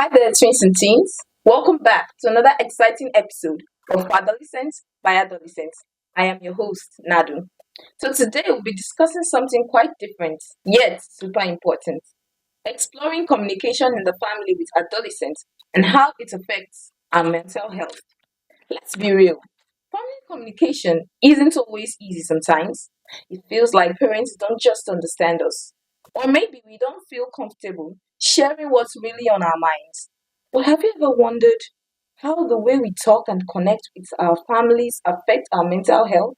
Hi there, Teens and Tweens. Welcome back to another exciting episode of Adolescent by Adolescent. I am your host, Nadu. So today we'll be discussing something quite different, yet super important. Exploring communication in the family with adolescents and how it affects our mental health. Let's be real. Family communication isn't always easy sometimes. It feels like parents don't just understand us. Or maybe we don't feel comfortable sharing what's really on our minds. But have you ever wondered how the way we talk and connect with our families affect our mental health?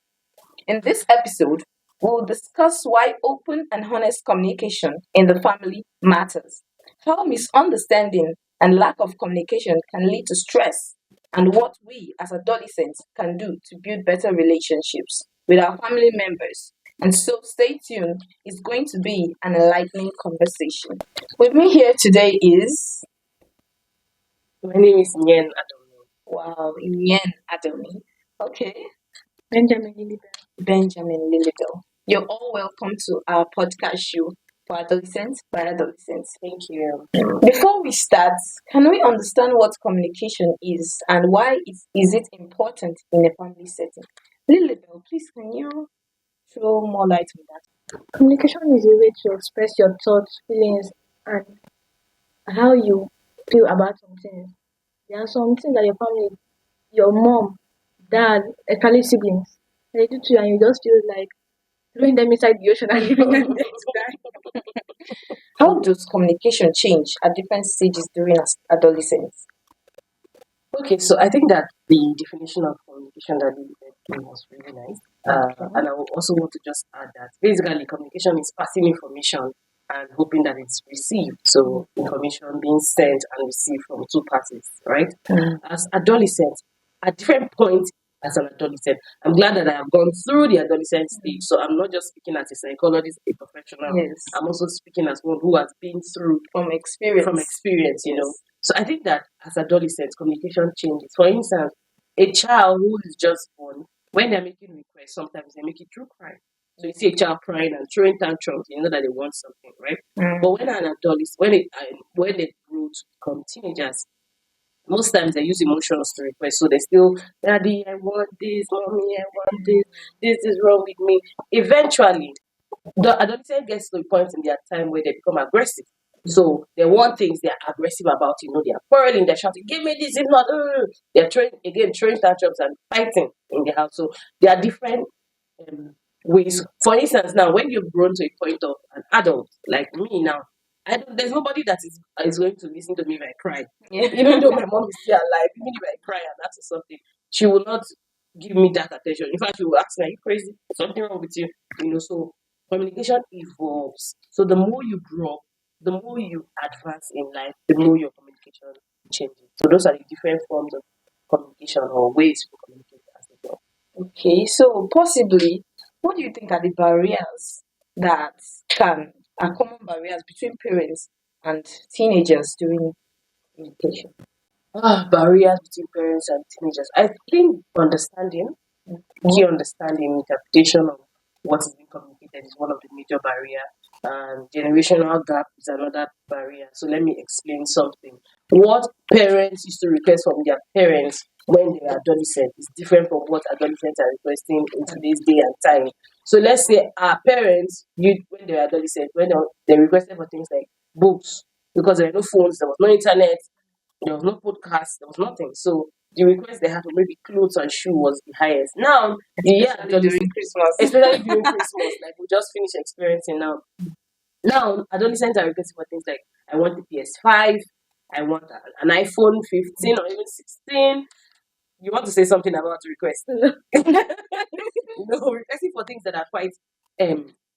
In this episode, we'll discuss why open and honest communication in the family matters, how misunderstanding and lack of communication can lead to stress, and what we as adolescents can do to build better relationships with our family members. And so stay tuned, it's going to be an enlightening conversation. With me here today is, My name is Nyen Adomi. wow, Yen Adomi. Okay, Benjamin Lilibet. Benjamin Lilibel. You're all welcome to our podcast show for adolescents by adolescents. Thank you. Before we start, can we understand what communication is and why is it important in a family setting? Lilibel, please can you throw more light on that? Communication is a way to express your thoughts, feelings, and how you feel about something. There are some things that your family, your mom, dad, especially siblings, they do to you, and you just feel like throwing them inside the ocean and leaving them there to die. How does communication change at different stages during adolescence? Okay, so I think that the definition of communication that Lilibet gave was really nice. And I will also want to just add that basically communication is passing information and hoping that it's received. So information being sent and received from two parties, right? As adolescents, at different points as an adolescent, I'm glad that I have gone through the adolescent stage. So I'm not just speaking as a psychologist, a professional. Yes, I'm also speaking as one who has been through from experience. So I think that as adolescents, communication changes. For instance, a child who is just born, when they're making requests, sometimes they make it through crying. So you see a child crying and throwing tantrums, you know that they want something, right? But when an adolescent, when they grow to become teenagers, most times they use emotions to request. So they still, Daddy, I want this, Mommy, I want this is wrong with me. Eventually, the adolescent gets to a point in their time where they become aggressive. So they want things they're aggressive about, they are quarreling, they're shouting, give me this, if not, they're throwing tantrums and fighting in the house. So there are different ways. For instance, now when you've grown to a point of an adult like me now, there's nobody that is going to listen to me if I cry. Yeah. Even though my mom is still alive, even if I cry and ask her something, she will not give me that attention. In fact, she will ask me, are you crazy? Something wrong with you? So communication evolves. So the more you grow, the more you advance in life, the more your communication changes. So those are the different forms of communication or ways to communicate as they go. Okay, so possibly, what do you think are the barriers that are common barriers between parents and teenagers during communication? Barriers between parents and teenagers. I think understanding, key understanding, interpretation of what is being communicated is one of the major barriers. And generational gap is another barrier. So let me explain something. What parents used to request from their parents when they were adolescents is different from what adolescents are requesting in today's day and time. So let's say our parents, when they were adolescents, when they requested for things like books, because there were no phones, there was no internet, there was no podcast, there was nothing. So the request they had for maybe clothes and shoe was the highest. Now, During Christmas. especially during Christmas, like we just finished experiencing now. Now, adolescents are requesting for things like, I want the PS5, I want an iPhone 15 or even 16. You want to say something about the request? Requesting for things that are quite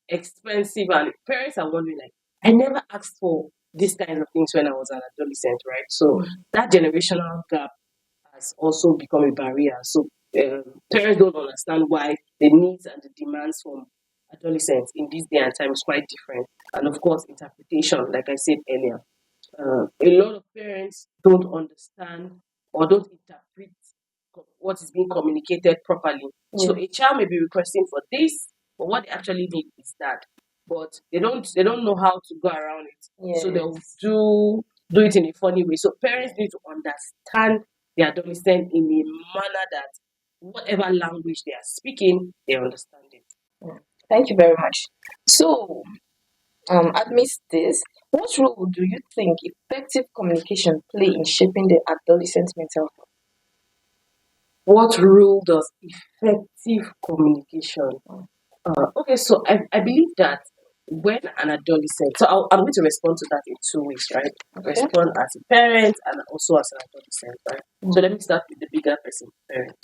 expensive, and parents are wondering, like, I never asked for these kinds of things when I was an adolescent, right? So that generational gap has also become a barrier. So parents don't understand why the needs and the demands from adolescents in this day and time is quite different. And of course, interpretation, like I said earlier. A lot of parents don't understand or don't interpret what is being communicated properly. So a child may be requesting for this, but what they actually need is that. But they don't know how to go around it. So they'll do do it in a funny way. So parents need to understand the adolescent in a manner that whatever language they are speaking, they understand it. Thank you very much. So, amidst this, what role do you think effective communication play in shaping the adolescent mental health? What role does effective communication? Okay, so I believe that when an adolescent, so I'm going to respond to that in two ways, right? Okay. Respond as a parent and also as an adolescent, right? So let me start with the bigger person, parent.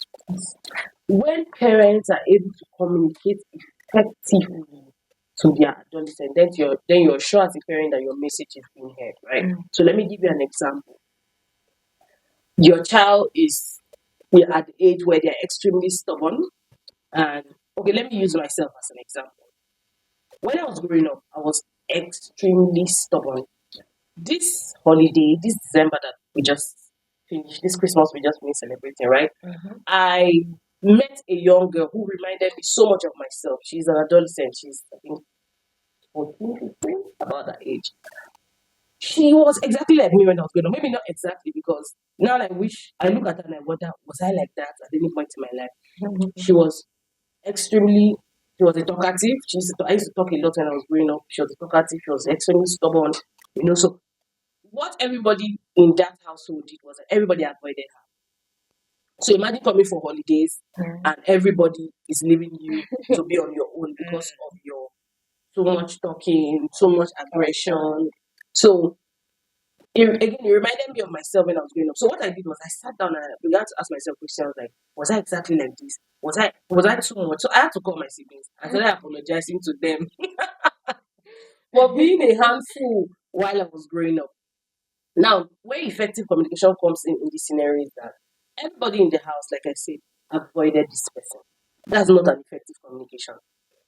When parents are able to communicate effectively to their adolescent, then you're sure as a parent that your message is being heard, right? So let me give you an example. Your child is at the age where they're extremely stubborn, and okay, let me use myself as an example. When I was growing up, I was extremely stubborn. This holiday, this December that we just finished, this Christmas we just finished celebrating, right? I met a young girl who reminded me so much of myself. She's an adolescent. She's, I think, 14, 15, about that age. She was exactly like me when I was growing up. Maybe not exactly, because now I look at her and I wonder, was I like that at any point in my life? She was a talkative. I used to talk a lot when I was growing up. She was a talkative. She was extremely stubborn. So what everybody in that household did was that everybody avoided her. So imagine coming for holidays and everybody is leaving you to be on your own because of your so much talking, so much aggression. So it reminded me of myself when I was growing up. So what I did was I sat down and I began to ask myself questions like, was I exactly like this? Was I too much? So I had to call my siblings and started apologizing to them for being a handful while I was growing up. Now, where effective communication comes in this scenario is that everybody in the house, like I said, avoided this person. That's not an effective communication.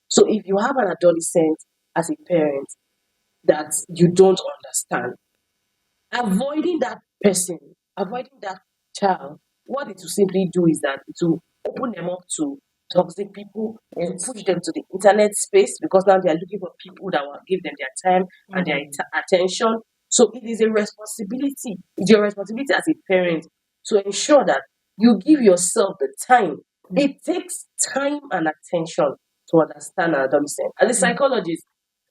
So if you have an adolescent as a parent that you don't understand, avoiding that person, avoiding that child, what it will simply do is that it will open them up to toxic people, it will push them to the internet space, because now they are looking for people that will give them their time and their attention. So it is a responsibility. It's your responsibility as a parent to ensure that you give yourself the time. It takes time and attention to understand an adolescent. As a psychologist,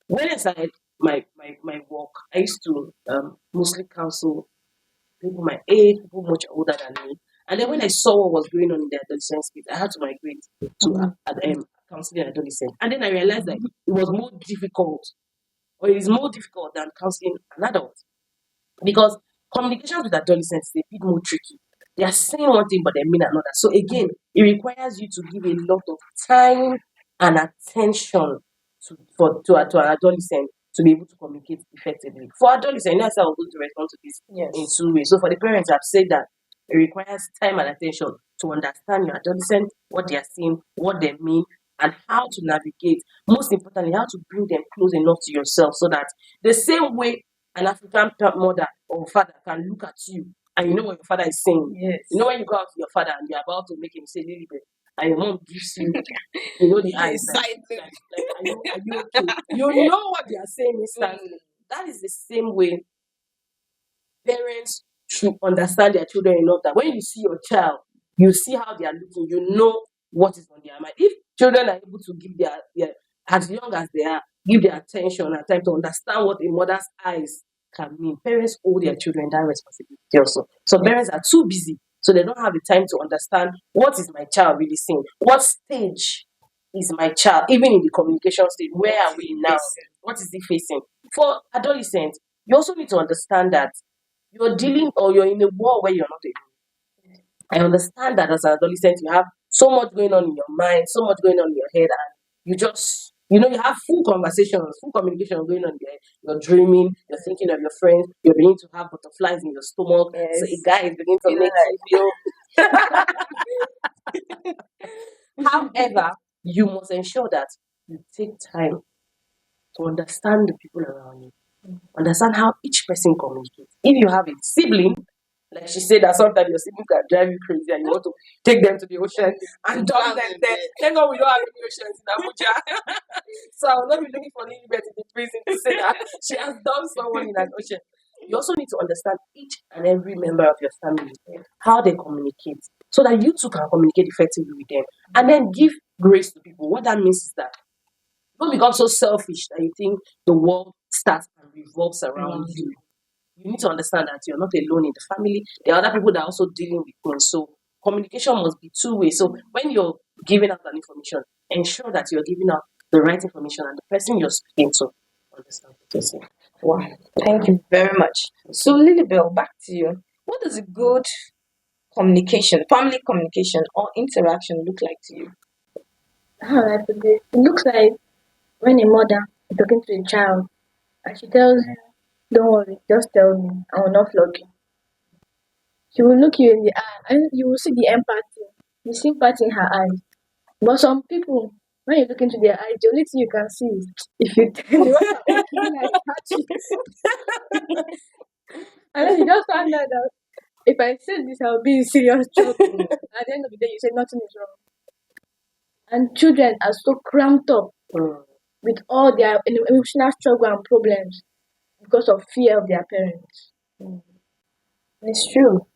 when I started my work, I used to mostly counsel people my age, people much older than me. And then when I saw what was going on in the adolescent space, I had to migrate to counseling adolescents. And then I realized that it was more difficult, or it is more difficult than counseling an adult, because communications with adolescents is a bit more tricky. They are saying one thing, but they mean another. So again, it requires you to give a lot of time and attention to an adolescent to be able to communicate effectively. For adolescents, I said I was going to respond to this in two ways. So for the parents, I've said that it requires time and attention to understand your adolescent, what they are saying, what they mean, and how to navigate. Most importantly, how to bring them close enough to yourself, so that the same way an African mother or father can look at you and you know what your father is saying. Yes. You know when you go out to your father and you're about to make him say little bit, and your mom gives you, the eyes. Like, are you okay? You know what they are saying instantly. That is the same way parents should understand their children enough that when you see your child, you see how they are looking, you know what is on their mind. If children are able to give their as young as they are, give their attention and time to understand what a mother's eyes can mean, parents owe their children that responsibility also. So parents are too busy, so they don't have the time to understand what is my child really saying, what stage is my child, even in the communication stage, where are we now, what is he facing. For adolescents, you also need to understand that you're dealing, or you're in a war where you're not alone. I understand that as an adolescent, you have so much going on in your mind, so much going on in your head, and you just, you have full conversations, full communication going on there. You're dreaming, you're thinking of your friends, you're beginning to have butterflies in your stomach. So a guy is beginning to make you feel. However, you must ensure that you take time to understand the people around you, understand how each person communicates. If you have a sibling, like she said, that sometimes your sibling can drive you crazy and you want to take them to the ocean and dump them there. Thank God we don't have any oceans in Abuja. So I will not be looking for Lilibet in the prison to say that she has dumped someone in an ocean. You also need to understand each and every member of your family, how they communicate, so that you too can communicate effectively with them. And then give grace to people. What that means is that don't become so selfish that you think the world starts and revolves around you. You need to understand that you're not alone in the family. There are other people that are also dealing with things. So communication must be two-way. So when you're giving out an information, ensure that you're giving out the right information and the person you're speaking to understands what you're saying. Wow, thank you very much. So, Lilibel, back to you. What does a good communication, family communication, or interaction look like to you? How I put it, it looks like when a mother is talking to a child and she tells you, "Don't worry, just tell me, I will not flog you." She will look you in the eye and you will see the empathy, the sympathy in her eyes. But some people, when you look into their eyes, the only thing you can see is if you tell me what I'm looking like at you. And then you just find out that if I say this, I'll be in serious trouble. At the end of the day, you say nothing is wrong. And children are so cramped up with all their emotional struggle and problems because of fear of their parents. It's true.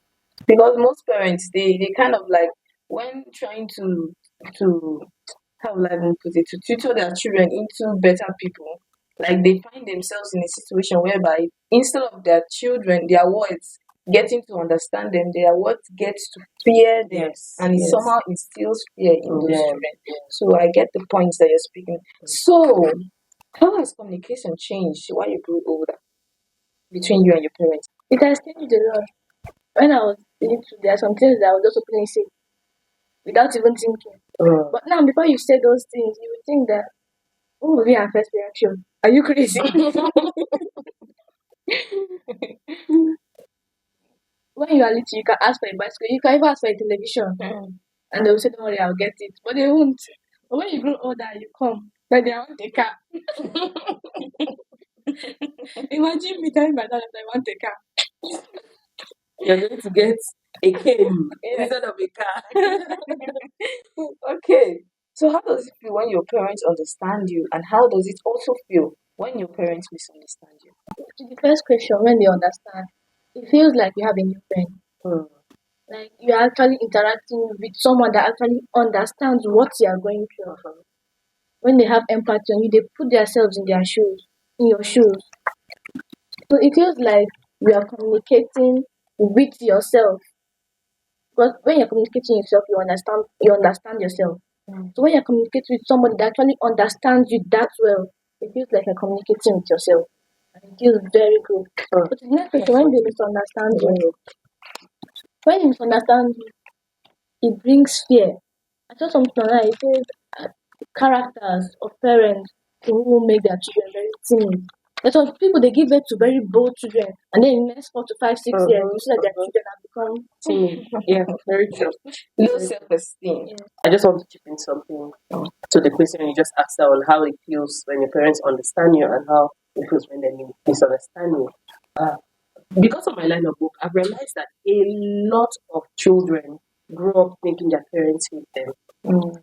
Because most parents, they kind of like, when trying to how will I even put it, to tutor their children into better people, like they find themselves in a situation whereby instead of their children, their words getting to understand them, their words gets to fear them, Yes. and it Yes. somehow instills fear in those Yeah. children. So I get the points that you're speaking. So how has communication changed while you grew older between you and your parents? It has changed a lot. When I was little, there are some things that I would just openly say without even thinking. But now, before you say those things, you would think that, what will be our first reaction? Are you crazy? When you are little, you can ask for a bicycle, you can even ask for a television, and they will say, "Don't worry, I'll get it." But they won't. But when you grow older, you come, like they want a car. Imagine me telling my dad that I want a car. You're going to get a cane Yes. instead of a car. Okay. So how does it feel when your parents understand you, and how does it also feel when your parents misunderstand you? To the first question, when they understand, it feels like you have a new friend. Like you are actually interacting with someone that actually understands what you are going through. When they have empathy on you, they put themselves in their shoes, in your shoes. So it feels like you are communicating with yourself. Because when you're communicating yourself, you understand yourself. So when you're communicating with somebody that actually understands you that well, it feels like you're communicating with yourself. And it feels very good. But the next question, when they misunderstand you, when they misunderstand you, it brings fear. I saw something online, it says characters of parents who make their children very timid. There's some people they give birth to very bold children, and then in the next 4 to 5, 6 years, you see that their children have become Timid. Yeah, very true. Low self-esteem. yeah. I just want to chip in something to the question you just asked on how it feels when your parents understand you and how it feels when they misunderstand you. Because of my line of work, I've realized that a lot of children grow up thinking their parents hate them.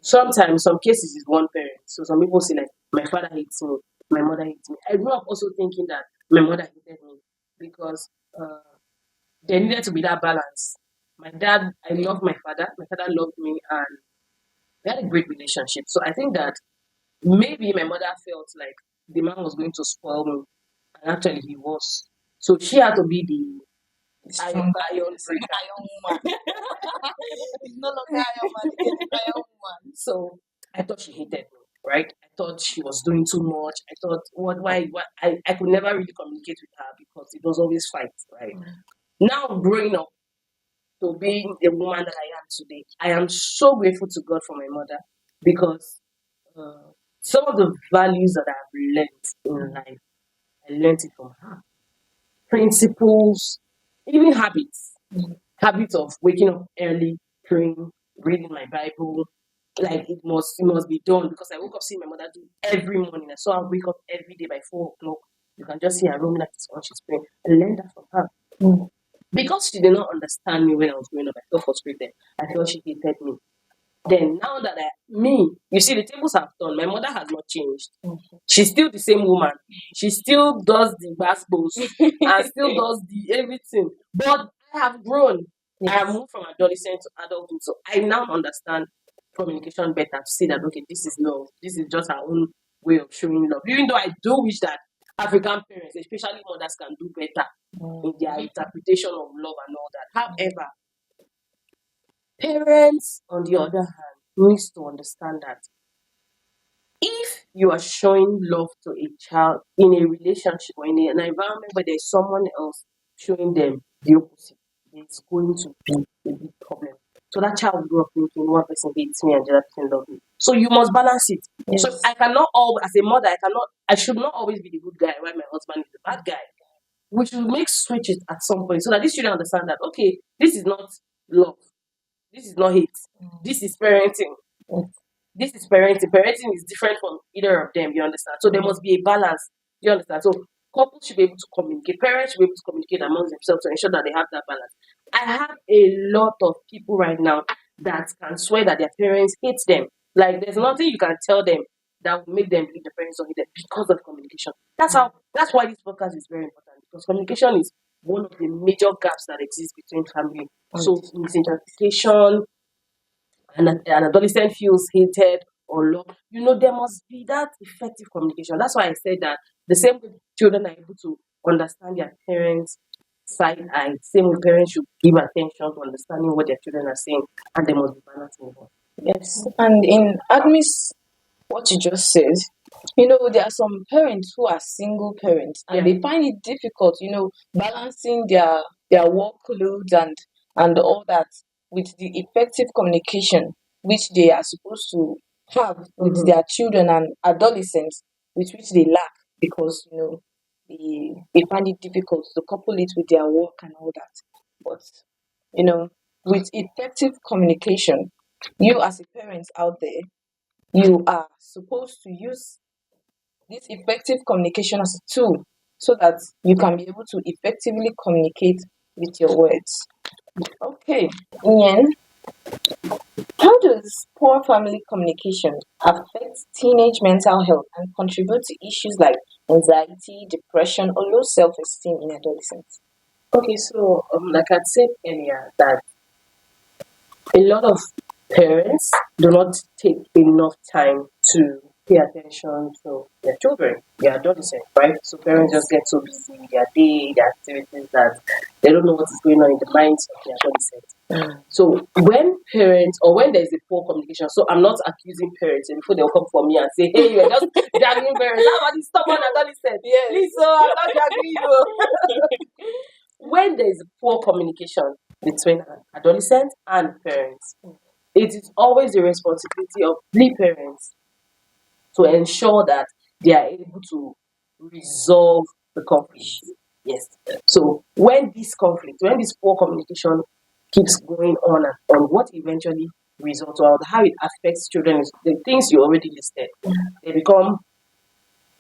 Sometimes, some cases is one parent. So some people say like, my father hates me, my mother hates me. I grew up also thinking that my mother hated me because there needed to be that balance. My dad, I love my father. My father loved me, and we had a great relationship. So I think that maybe my mother felt like the man was going to spoil me, and actually he was. So she had to be the iron breaker. Iron woman. It's no longer Iron Man, it's Iron woman. So I thought she hated me, right? I thought she was doing too much. I thought, why? I could never really communicate with her because it was always fight, right? Now growing up to being the woman that I am today, I am so grateful to God for my mother because some of the values that I've learned in life, I learned it from her. Principles, even habits. Habits of waking up early, praying, reading my Bible. Like it must be done because I woke up seeing my mother do every morning. I saw her wake up every day by 4 o'clock. You can just see her roaming like this when she's praying. I learned that from her. Because she did not understand me when I was growing up, I felt frustrated. I felt she hated me. Then now that you see, the tables have turned. My mother has not changed. Mhm. She's still the same woman. She still does the basketballs and still does the everything. But I have grown. I have Yes. moved from adolescent to adulthood. So I now understand communication better to see that okay, this is love. This is just our own way of showing love. Even though I do wish that African parents, especially mothers, can do better in their interpretation of love and all that. However, parents, on the other hand, needs to understand that if you are showing love to a child in a relationship or in an environment where there's someone else showing them the opposite, it's going to be a big problem. So that child will grow up thinking one person hates me and the other person loves me. So you must balance it. So Yes. I cannot always, as a mother, I should not always be the good guy while my husband is the bad guy. We should make switches at some point so that these children understand that okay, this is not love, this is not hate, this is parenting. Yes. This is parenting. Parenting is different from either of them, you understand? So there must be a balance. You understand? So couples should be able to communicate. Parents should be able to communicate among themselves to ensure that they have that balance. I have a lot of people right now that can swear that their parents hate them. Like there's nothing you can tell them that will make them believe the parents don't hate them because of communication. That's why this podcast is very important, because communication is one of the major gaps that exist between family. So misinterpretation, and an adolescent feels hated or loved, there must be that effective communication. That's why I said that the same way children are able to understand their parents' side eye, same way parents should give attention to understanding what their children are saying, and there must be balance involved. Yes. And in admits what you just said, there are some parents who are single parents and Yeah. they find it difficult, balancing their workload and all that with the effective communication which they are supposed to have with their children and adolescents, with which they lack because they find it difficult to couple it with their work and all that. But with effective communication, you as a parent out there, you are supposed to use this effective communication as a tool so that you can be able to effectively communicate with your words. Okay, Ian, how does poor family communication affect teenage mental health and contribute to issues like anxiety, depression, or low self esteem in adolescents? Okay, so like I said earlier, that a lot of parents do not take enough time to pay attention to their children, their adolescents, right? So parents just get so busy with their day, their activities, that they don't know what is going on in the minds of their adolescents. So when parents, or when there's a poor communication, so I'm not accusing parents, and before they'll come for me and say, hey, you're just dragging parents. How about this stubborn adolescent? Yes. Please, so I'm not dragging you. When there's poor communication between adolescents and parents, it is always the responsibility of the parents to ensure that they are able to resolve the conflict. Yes. So when this poor communication keeps going on and on, what eventually results, or how it affects children, is the things you already listed. They become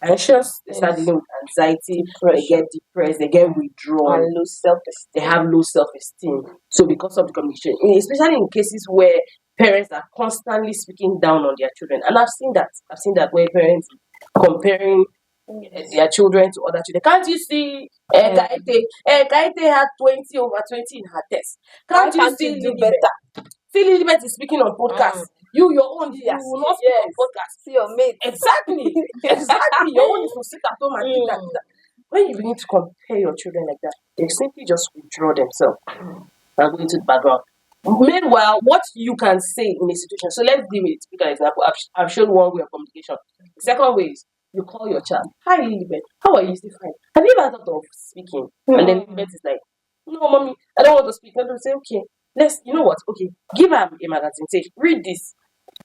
anxious, they start dealing with anxiety, they get depressed, they get withdrawn, And low self they esteem. have low self-esteem. So because of the communication, especially in cases where parents are constantly speaking down on their children, and I've seen that where parents comparing their children to other children. Can't you see Kaite had 20 over 20 in her test? Can't you Can't see you do Lilibet? better? See Lilibet is speaking on podcast. Your own, you Yes, will not speak on yes. podcast. See your mate. Exactly. Your own is to sit at home and do that. When you begin to compare your children like that, they simply just withdraw themselves and go into the background. Meanwhile, what you can say in a situation, so let's give it a typical example. I've shown one way of communication. The second way is you call your child, hi Lilibet, how are you? Is it fine? Have you ever thought of speaking? And then Lilibet is like, no, mommy, I don't want to speak. And they'll say, okay, you know what? Okay, give her a magazine, say, read this.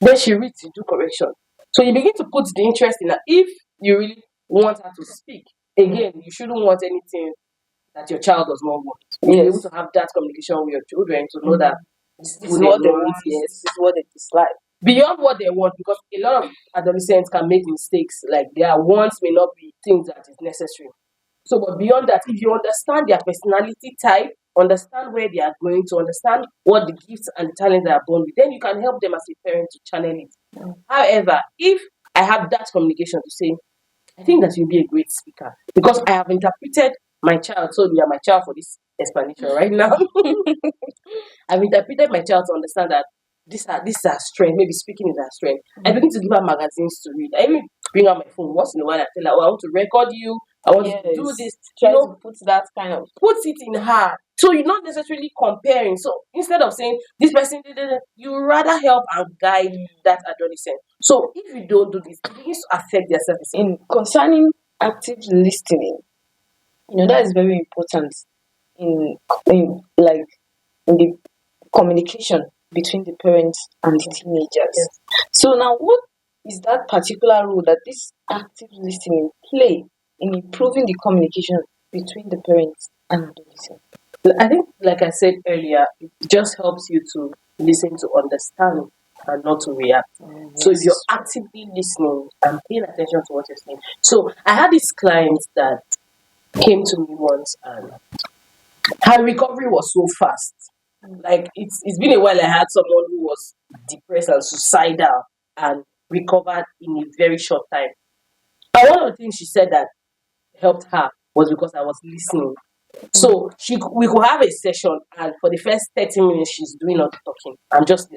Then she reads, you do correction. So you begin to put the interest in her. If you really want her to speak, again, you shouldn't want anything that your child does not want. You're able to have that communication with your children to know that This is what they want. yes, This is what they dislike. beyond what they want, because a lot of adolescents can make mistakes. Like their wants may not be things that is necessary. So, but beyond that, if you understand their personality type, understand where they are going to, understand what the gifts and the talents they are born with, then you can help them as a parent to channel it. However, if I have that communication to say, I think that you'll be a great speaker because I have interpreted my child, so you are my child for this explanation right now. I've interpreted my child to understand that this is our strength. Maybe speaking is our strength. I begin to give her magazines to read. I even bring out my phone once in a while and tell her, "Oh, I want to record you. I want you to do Yes. this." Try to put that kind of Put it in her. So you're not necessarily comparing. So instead of saying this person did it, you rather help and guide that adolescent. So if you don't do this, it begins to affect their self-esteem. in concerning active listening. That is very important in like in the communication between the parents and the teenagers. Yes. So now, what is that particular role that this active listening play in improving the communication between the parents and adolescents? I think, like I said earlier, it just helps you to listen to understand and not to react. So if you're actively listening and paying attention to what you're saying. So I had this client that came to me once and her recovery was so fast. Like it's been a while I had someone who was depressed and suicidal and recovered in a very short time. And one of the things she said that helped her was because I was listening. So we could have a session, and for the first 30 minutes, she's doing all the talking.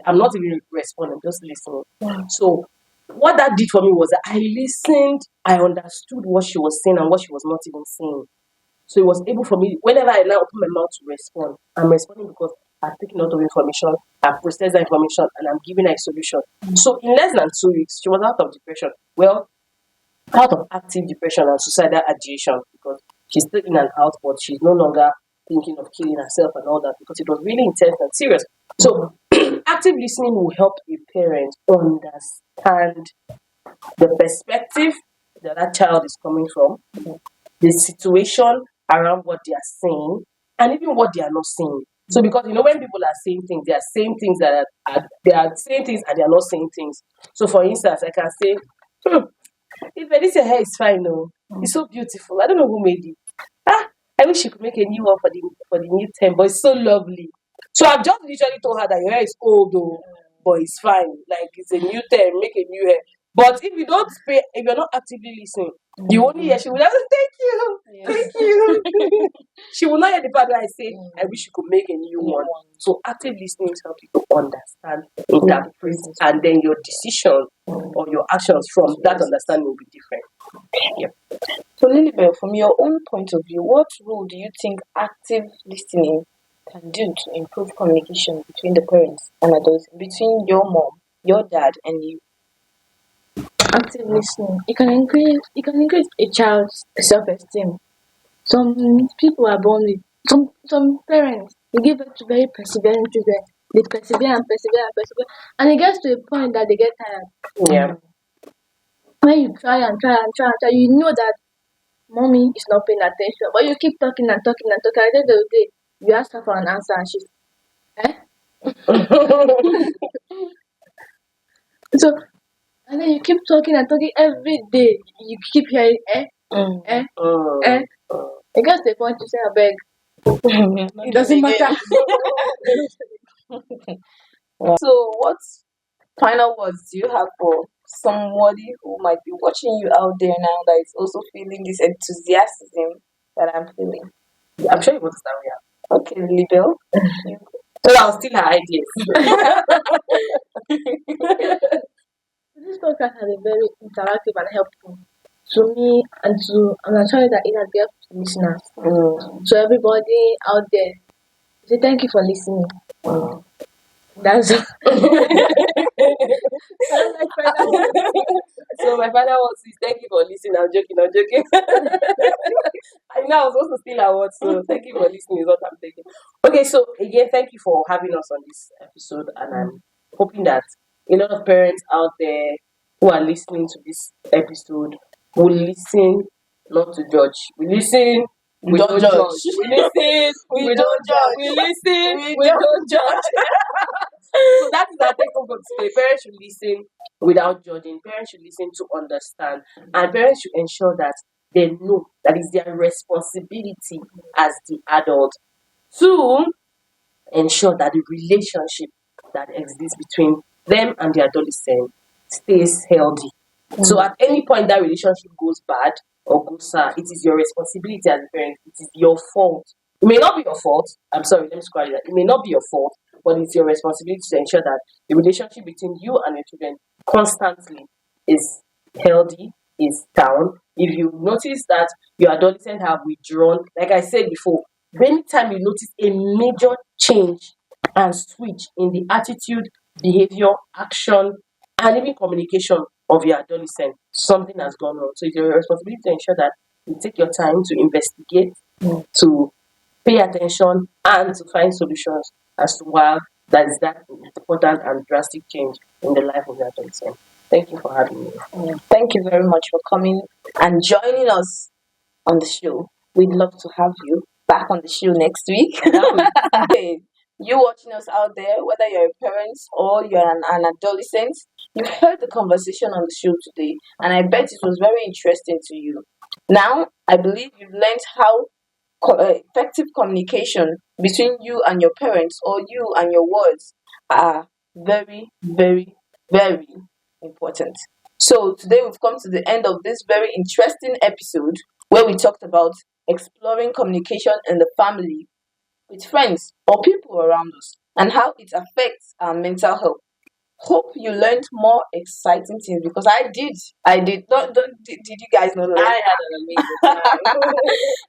I'm not even responding, just listening. So what that did for me was that I listened, I understood what she was saying and what she was not even saying. So it was able for me, whenever I now open my mouth to respond, I'm responding because I've taken out of information, I've processed that information, and I'm giving her a solution. So in less than 2 weeks, she was out of depression. Well, out of active depression and suicidal ideation because she's still in and out, but she's no longer thinking of killing herself and all that because it was really intense and serious. So active listening will help a parent understand the perspective that child is coming from, the situation around what they are saying, and even what they are not saying. So because when people are saying things, they are saying things they are saying things and they are not saying things. So for instance, I can say, if Felicia hair is fine, no, it's so beautiful. I don't know who made it. I wish you could make a new one for the new term, but it's so lovely. So I've just literally told her that your hair is old though, but it's fine. Like it's a new term, make a new hair. But if you don't pay, if you're not actively listening, you only hear she will just thank you, thank you. She will not hear the part where I say, I wish you could make a new one. So active listening helps you to understand, interpret, and then your decision or your actions from that understanding will be different. Yeah. So Lilibel, from your own point of view, what role do you think active listening can do to improve communication between the parents and adults, between your mom, your dad, and you? Active listening. It can increase a child's self-esteem. Some people are born with some parents they give birth to very persevering children. They persevere and persevere and persevere, and it gets to a point that they get tired. Yeah. When you try and try and try and try, you know that mommy is not paying attention, but you keep talking and talking and talking. At the end of the day, you ask her for an answer, and she's so. And then you keep talking and talking every day. You keep hearing It gets to the point to say, I beg. It doesn't matter. So, what final words do you have for somebody who might be watching you out there now that is also feeling this enthusiasm that I'm feeling? I'm sure you want to start with Okay, Lilibel. So I'll steal her ideas. This podcast has been very interactive and helpful to me, and I'm sure that it has been helpful to listeners. So everybody out there, say thank you for listening. That's it. So my final words is thank you for listening. I'm joking. I know I was supposed to steal her words, so thank you for listening is what I'm thinking. Okay, so again, thank you for having us on this episode, and I'm hoping that a lot of parents out there who are listening to this episode will listen not to judge. We listen, we don't judge. We listen, we don't judge. We listen, we don't judge. So that is our take home for today. Parents should listen without judging. Parents should listen to understand. And parents should ensure that they know that it's their responsibility as the adult to ensure that the relationship that exists between them and the adolescent stays healthy. So at any point that relationship goes bad or goes sour, it is your responsibility as a parent. It is your fault. It may not be your fault. I'm sorry, let me scratch that. It may not be your fault, but it's your responsibility to ensure that the relationship between you and your children constantly is healthy, is sound. If you notice that your adolescent have withdrawn, like I said before, anytime you notice a major change and switch in the attitude, behavior, action, and even communication of your adolescent, something has gone wrong. So it's your responsibility to ensure that you take your time to investigate, to pay attention, and to find solutions as to why that is that important and drastic change in the life of the adolescent. Thank you for having me. Thank you very much for coming and joining us on the show. We'd love to have you back on the show next week. Hey, you watching us out there, whether you're a parent or you're an adolescent, you heard the conversation on the show today, and I bet it was very interesting to you. Now, I believe you've learned how effective communication between you and your parents or you and your words are very, very, very important. So today we've come to the end of this very interesting episode where we talked about exploring communication in the family, with friends or people around us, and how it affects our mental health. Hope you learned more exciting things because I did. I did. Did you guys know I that? had an amazing time.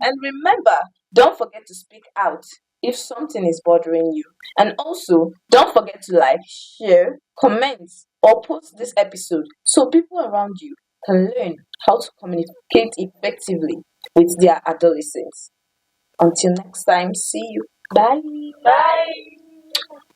And remember, don't forget to speak out if something is bothering you. And also, don't forget to like, share, comment, or post this episode so people around you can learn how to communicate effectively with their adolescents. Until next time, see you. Bye. Bye.